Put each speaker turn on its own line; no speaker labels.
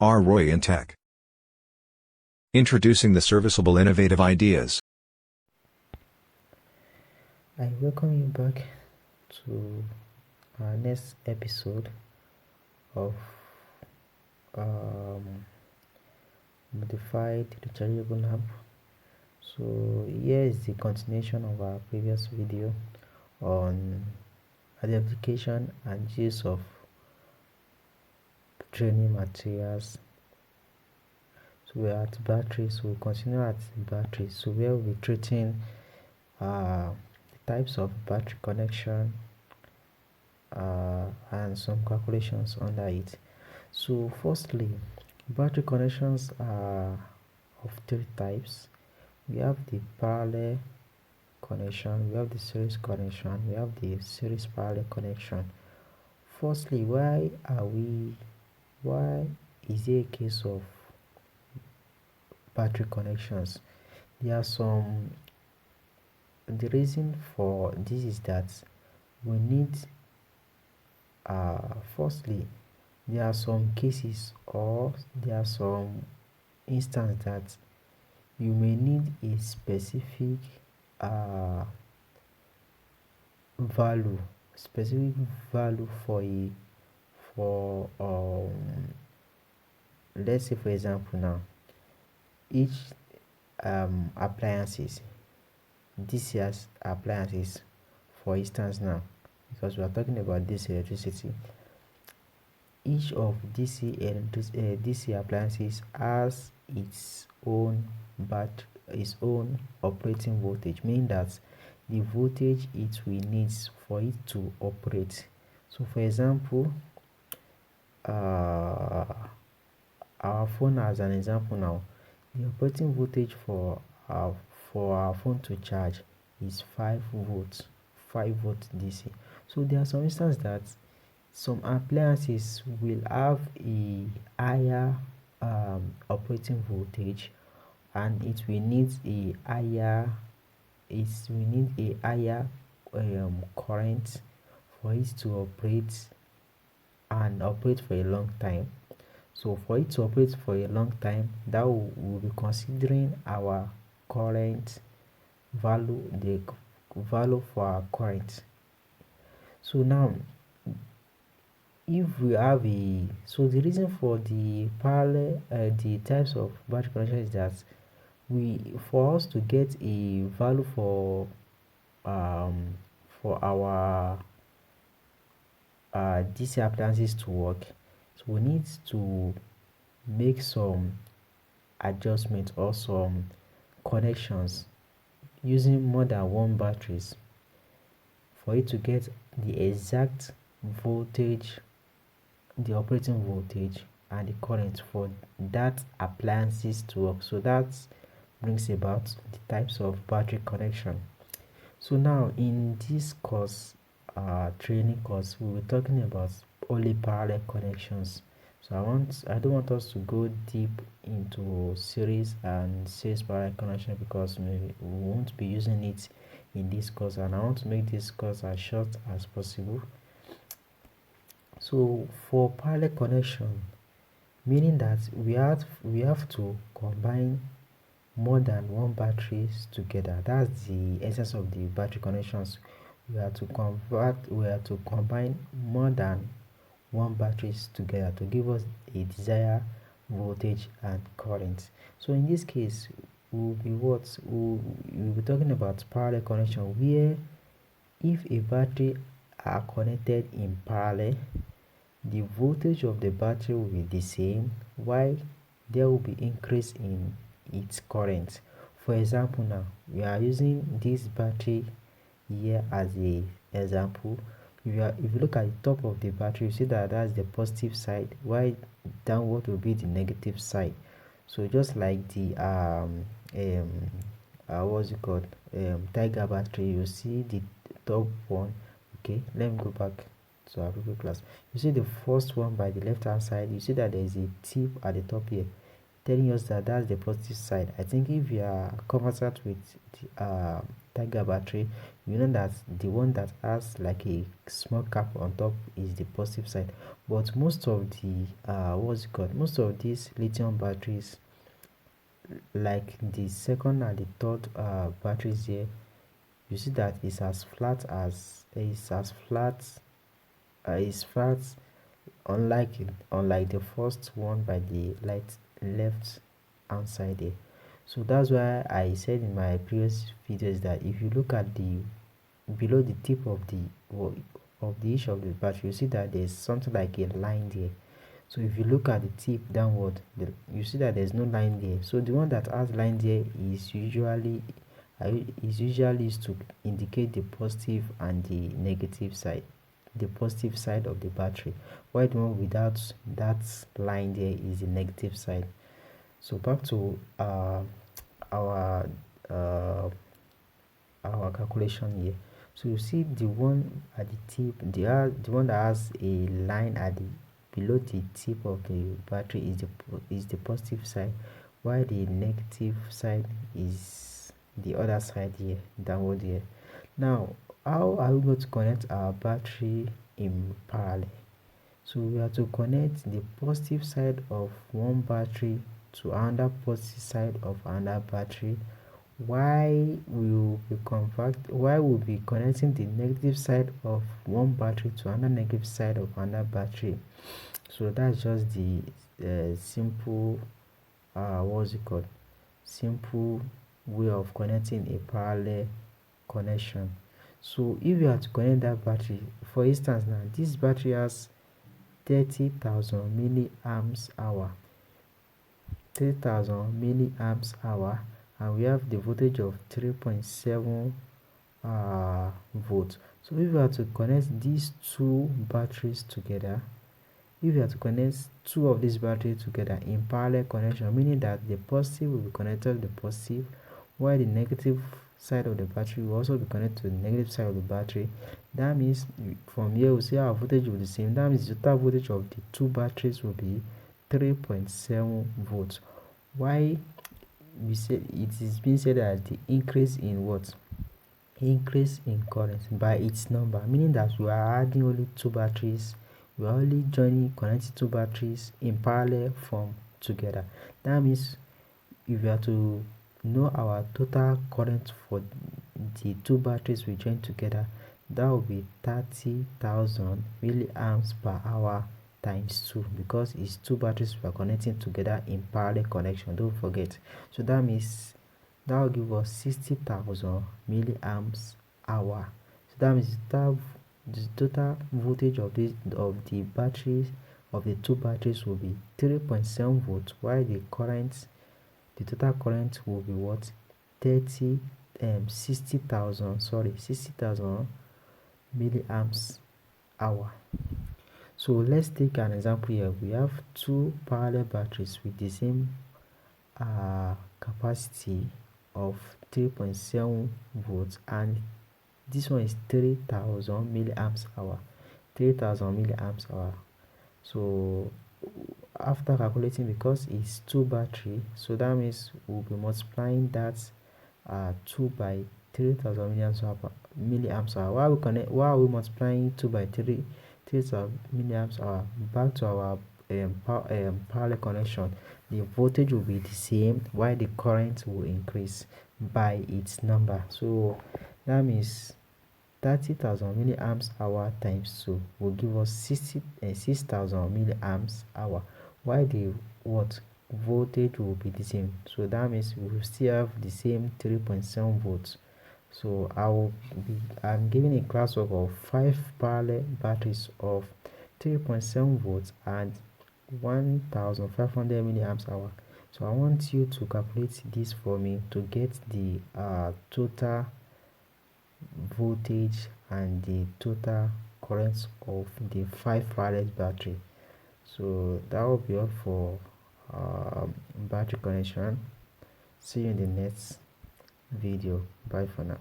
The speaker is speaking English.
R. Roy in Tech. Introducing the serviceable innovative ideas.
I welcome you back to our next episode of modified rechargeable lamp. So here is the continuation of our previous video on identification and use of training materials. So we are at batteries, so we'll continue at batteries. So where we'll be treating the types of battery connection and some calculations under it. So firstly, battery connections are of three types. We have the parallel connection, we have the series connection, we have the series parallel connection. Firstly, why is there a case of battery connections? There are some, the reason for this is that we need firstly, there are some cases or there are some instances that you may need a specific value for let's say for example now, each appliances, DCS appliances, for instance now, because we are talking about this electricity, each of DC appliances has its own operating voltage, meaning that the voltage it will need for it to operate. So for example, our phone as an example now, the operating voltage for our phone to charge is 5 volts DC. So there are some instances that some appliances will have a higher operating voltage, and it will need a higher current for it to operate and operate for a long time. So for it to operate for a long time, that will be considering our current value, the value for our current. So now, if we have so the reason for the parallel, the types of battery connection is that for us to get a value for our DC appliances to work, so we need to make some adjustments or some connections using more than one batteries for it to get the exact voltage, the operating voltage and the current for that appliances to work. So that brings about the types of battery connection. So now in this course, training course, we'll be talking about only parallel connections. So I don't want us to go deep into series and series parallel connection because we won't be using it in this course, and I want to make this course as short as possible. So for parallel connection, meaning that we have to combine more than one batteries together. That's the essence of the battery connections. We have to combine more than one batteries together to give us a desired voltage and current. So in this case, we'll be talking about parallel connection, where if a battery are connected in parallel, the voltage of the battery will be the same, while there will be increase in its current. For example now, we are using this battery here as a example. If you look at the top of the battery, you see that that's the positive side, while downward will be the negative side. So just like the what's it called, Tiger battery, you see the top one. Okay, let me go back to our previous class. You see the first one by the left hand side, you see that there is a tip at the top here telling us that that's the positive side. I think if you are conversant with Tiger battery, you know that the one that has like a small cap on top is the positive side. But most of the what's it called, most of these lithium batteries, like the second and the third batteries here, you see that it's as flat as it's flat, unlike the first one by the left hand side here. So that's why I said in my previous videos that if you look at the below the tip of the edge of the battery, you see that there's something like a line there. So if you look at the tip downward, you see that there's no line there. So the one that has line there is usually used to indicate the positive and the negative side, the positive side of the battery, while the one without that line there is the negative side. So back to our uh, our calculation here. So you see the one at the tip, the one that has a line at the below the tip of the battery is the positive side, while the negative side is the other side here, downward here. Now, how are we going to connect our battery in parallel? So we have to connect the positive side of one battery to another positive side of another battery. Why we'll be connecting the negative side of one battery to another negative side of another battery. So that's just the simple what's it called, simple way of connecting a parallel connection. So if you have to connect that battery, for instance now, this battery has 30,000 milliamps hour, 3000 milliamps hour, and we have the voltage of 3.7 volts. So if you are to connect these two batteries together, if you are to connect two of these batteries together in parallel connection, meaning that the positive will be connected to the positive, while the negative side of the battery will also be connected to the negative side of the battery. That means from here we see our voltage will be the same. That means the total voltage of the two batteries will be 3.7 volts. Why we say it is being said that the increase in what? Increase in current by its number, meaning that we are adding only two batteries, we are only connecting two batteries in parallel form together. That means if we are to know our total current for the two batteries we join together, that will be 30,000 milliamps per hour times 2, because it's two batteries we are connecting together in parallel connection, don't forget. So that means that will give us 60,000 milliamps hour. So that means the total voltage of the batteries of the two batteries will be 3.7 volts, while the total current will be what? 60,000 milliamps hour. So let's take an example here. We have two parallel batteries with the same capacity of 3.7 volts, and this one is 3000 milliamps hour, 3000 milliamps hour. So after calculating, because it's two battery, so that means we'll be multiplying that 2 by 3000 milliamps hour. Why are we multiplying 2 by 3000 milliamps hour? Back to our parallel connection, the voltage will be the same while the current will increase by its number. So that means 30,000 milliamps hour times 2 will give us 6,000 milliamps hour, while the voltage will be the same. So that means we will still have the same 3.7 volts. So I'm giving a classwork of 5 parallel batteries of 3.7 volts and 1500 milliamps hour. So I want you to calculate this for me to get the total voltage and the total current of the 5 parallel battery. So that will be all for battery connection. See you in the next video. Bye for now.